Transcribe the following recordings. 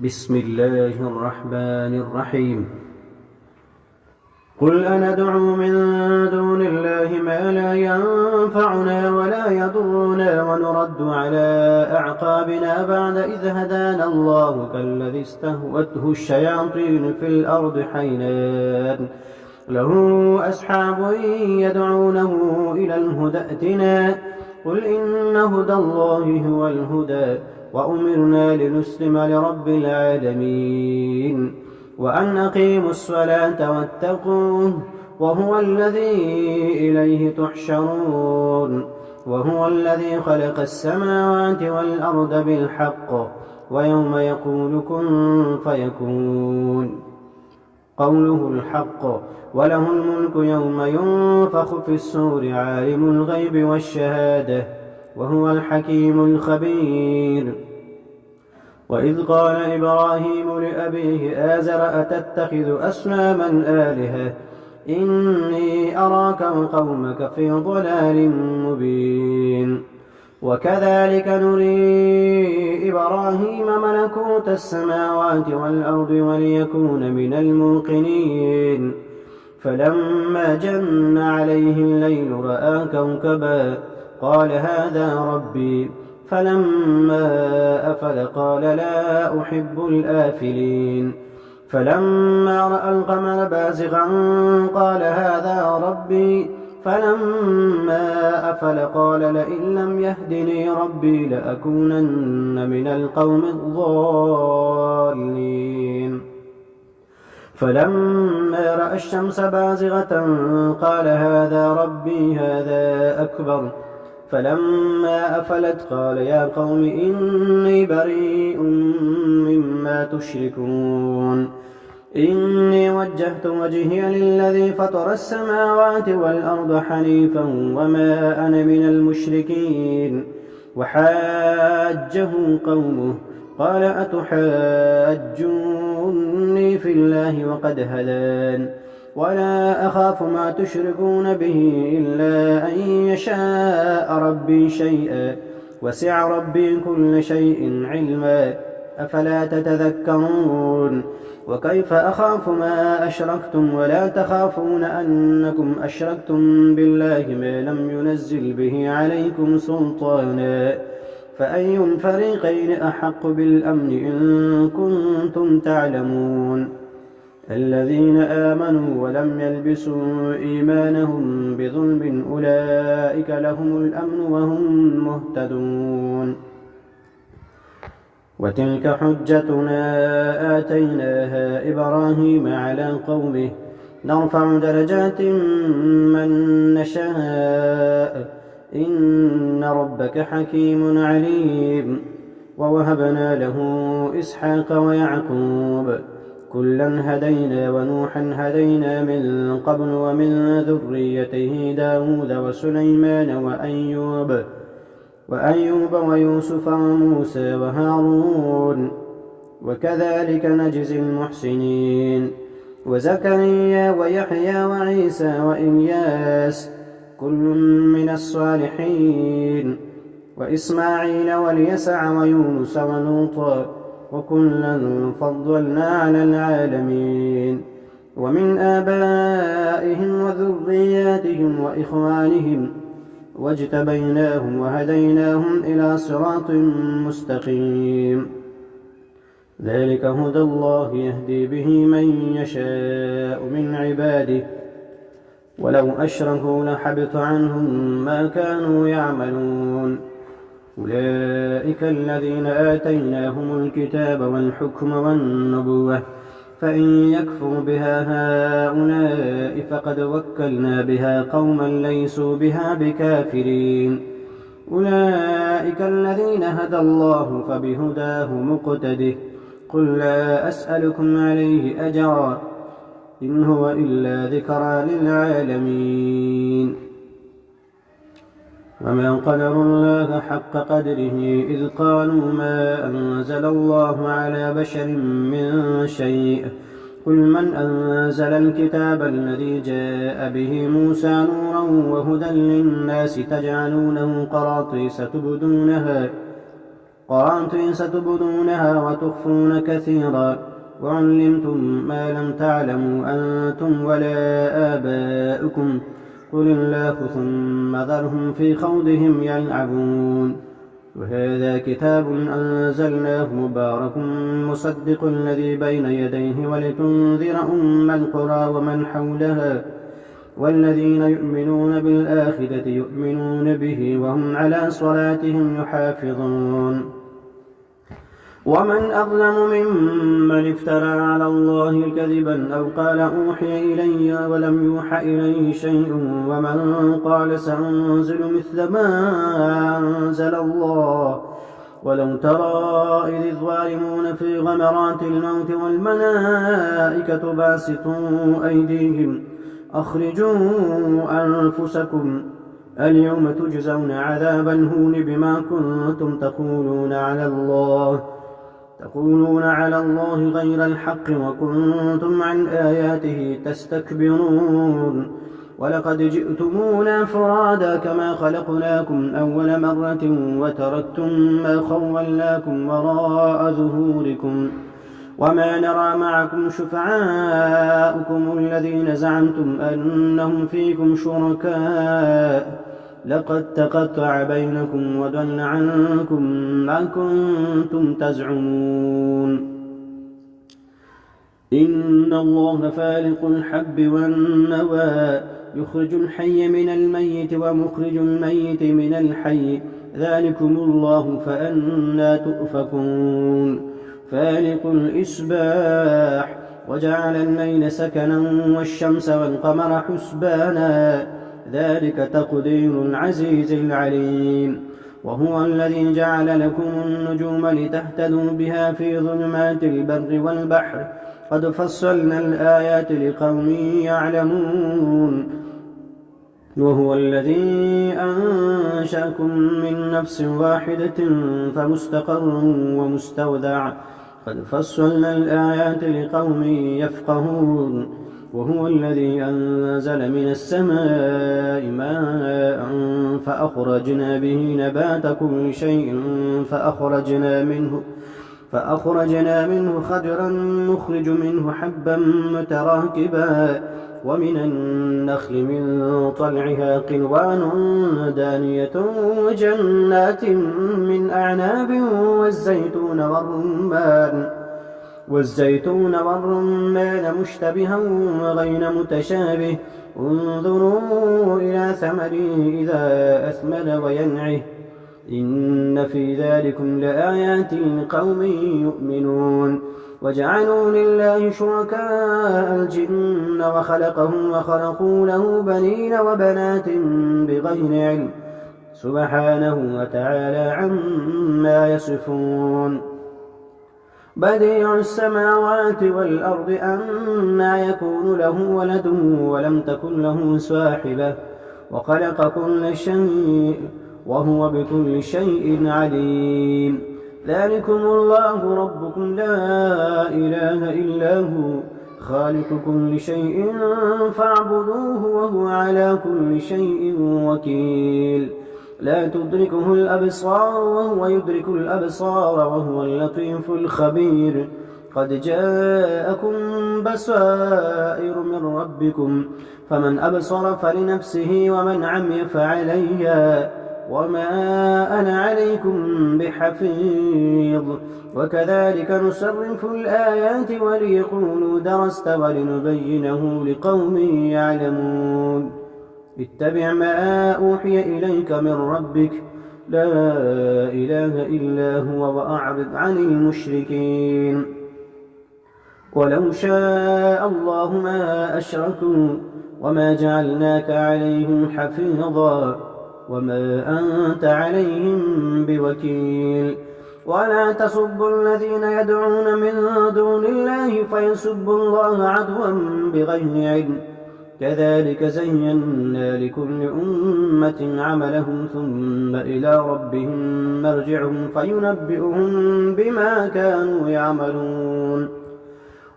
بسم الله الرحمن الرحيم. قل أندعو من دون الله ما لا ينفعنا ولا يضرنا ونرد على أعقابنا بعد إذ هدانا الله كالذي استهوته الشياطين في الأرض حيران له أصحاب يدعونه إلى الهدى ائتنا قل إن هدى الله هو الهدى وأمرنا لنسلم لرب العالمين وأن أقيموا الصلاة واتقوه وهو الذي إليه تحشرون وهو الذي خلق السماوات والأرض بالحق ويوم يقول كن فيكون قوله الحق وله الملك يوم ينفخ في الصور عالم الغيب والشهادة وهو الحكيم الخبير. وإذ قال إبراهيم لأبيه آزر أتتخذ أصناما آلهة إني أراك وقومك في ضلال مبين. وكذلك نري إبراهيم ملكوت السماوات والأرض وليكون من الموقنين فلما جن عليه الليل رأى كوكبا قال هذا ربي فلما أفل قال لا أحب الآفلين فلما رأى القمر بازغا قال هذا ربي فلما أفل قال لئن لم يهدني ربي لأكونن من القوم الضالين فلما رأى الشمس بازغة قال هذا ربي هذا أكبر فلما أفلت قال يا قوم إني بريء مما تشركون إني وجهت وجهي للذي فطر السماوات والأرض حنيفا وما أنا من المشركين وحاجه قومه قال أتحاجوني في الله وقد هدان ولا أخاف ما تشركون به إلا أن يشاء ربي شيئا وسع ربي كل شيء علما أفلا تتذكرون. وكيف أخاف ما أشركتم ولا تخافون أنكم أشركتم بالله ما لم ينزل به عليكم سلطانا فأي الفريقين أحق بالأمن إن كنتم تعلمون. الذين آمنوا ولم يلبسوا إيمانهم بظلم أولئك لهم الأمن وهم مهتدون. وتلك حجتنا آتيناها إبراهيم على قومه نرفع درجات من نشاء إن ربك حكيم عليم. ووهبنا له إسحاق ويعقوب كلا هدينا ونوحا هدينا من قبل ومن ذريته داود وسليمان وأيوب ويوسف وموسى وهارون وكذلك نجزي المحسنين. وزكريا ويحيى وعيسى وإلياس كل من الصالحين وإسماعيل واليسع ويونس ولوطا وكلا فضلنا على العالمين. ومن آبائهم وذرياتهم وإخوانهم واجتبيناهم وهديناهم إلى صراط مستقيم. ذلك هدى الله يهدي به من يشاء من عباده ولو أشركوا لحبط عنهم ما كانوا يعملون. أولئك الذين آتيناهم الكتاب والحكم والنبوة فإن يكفر بها هؤلاء فقد وكلنا بها قوما ليسوا بها بكافرين. أولئك الذين هدى الله فبهداه مقتده قل لا أسألكم عليه أجرا إن هو إلا ذكرى للعالمين. وما قدروا الله حق قدره إذ قالوا ما أنزل الله على بشر من شيء قل من أنزل الكتاب الذي جاء به موسى نورا وهدى للناس تجعلونه قراطيس قرأت ستبدونها وتخفون كثيرا وعلمتم ما لم تعلموا أنتم ولا آباؤكم قل الله ثم ذرهم في خوضهم يلعبون وهذا كتاب أنزلناه مبارك مصدق الذي بين يديه ولتنذر القرى ومن حولها والذين يؤمنون بالآخرة يؤمنون به وهم على صلاتهم يحافظون ومن أظلم ممن افترى على الله كذبا أو قال أوحي إلي ولم يوحى إليه شيء ومن قال سأنزل مثل ما أنزل الله ولو ترى إذ الظالمون في غمرات الموت والملائكة باسطوا أيديهم أخرجوا أنفسكم اليوم تجزون عذاب الهون بما كنتم تقولون على الله غير الحق وكنتم عن آياته تستكبرون ولقد جئتمونا فرادا كما خلقناكم أول مرة وتركتم ما خولناكم وراء ظهوركم وما نرى معكم شفعاءكم الذين زعمتم أنهم فيكم شركاء لقد تقطع بينكم وضل عنكم ما كنتم تزعمون إن الله فالق الحب والنوى يخرج الحي من الميت ومخرج الميت من الحي ذلكم الله فأنى تؤفكون فالق الإصباح وجعل الليل سكنا والشمس والقمر حسبانا ذلك تقدير العزيز العليم وهو الذي جعل لكم النجوم لتهتدوا بها في ظلمات البر والبحر قد فصلنا الآيات لقوم يعلمون وهو الذي أنشأكم من نفس واحدة فمستقر ومستودع قد فصلنا الآيات لقوم يفقهون وهو الذي أنزل من السماء ماء فأخرجنا به نبات كل شيء فأخرجنا منه خضرا نخرج منه حبا متراكبا ومن النخل من طلعها قنوان دانية وجنات من أعناب والزيتون والرمان مشتبها وغير متشابه انظروا إلى ثمره إذا أثمر وينعه إن في ذلكم لآيات لقوم يؤمنون وجعلوا لله شركاء الجن وخلقهم وخلقوا له بنين وبنات بغير علم سبحانه وتعالى عما يصفون بديع السماوات والأرض أنى يكون له ولد ولم تكن له صاحبة وخلق كل شيء وهو بكل شيء عليم ذلكم الله ربكم لا إله إلا هو خالق كل شيء فاعبدوه وهو على كل شيء وكيل لا تدركه الأبصار وهو يدرك الأبصار وهو اللطيف الخبير قد جاءكم بصائر من ربكم فمن أبصر فلنفسه ومن عمي فعليها وما أنا عليكم بحفيظ وكذلك نصرف الآيات وليقولوا درست ولنبينه لقوم يعلمون اتبع ما أوحي إليك من ربك لا إله إلا هو وأعرض عن المشركين ولو شاء الله ما أشركوا وما جعلناك عليهم حفيظا وما أنت عليهم بوكيل ولا تسبوا الذين يدعون من دون الله فيسبوا الله عدوا بغير علم كذلك زينا لكل أمة عملهم ثم إلى ربهم مرجعهم فينبئهم بما كانوا يعملون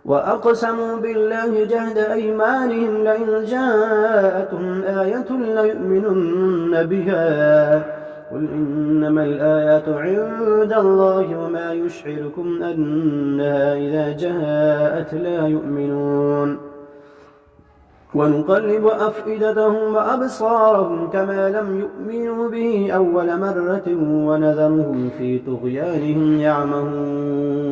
وأقسموا بالله جهد أيمانهم لئن جاءتهم آية ليؤمنن بها قل إنما الآيات عند الله وما يشعركم أنها إذا جاءت لا يؤمنون ونقلب أفئدتهم وأبصارهم كما لم يؤمنوا به أول مرة ونذرهم في طغيانهم يعمهون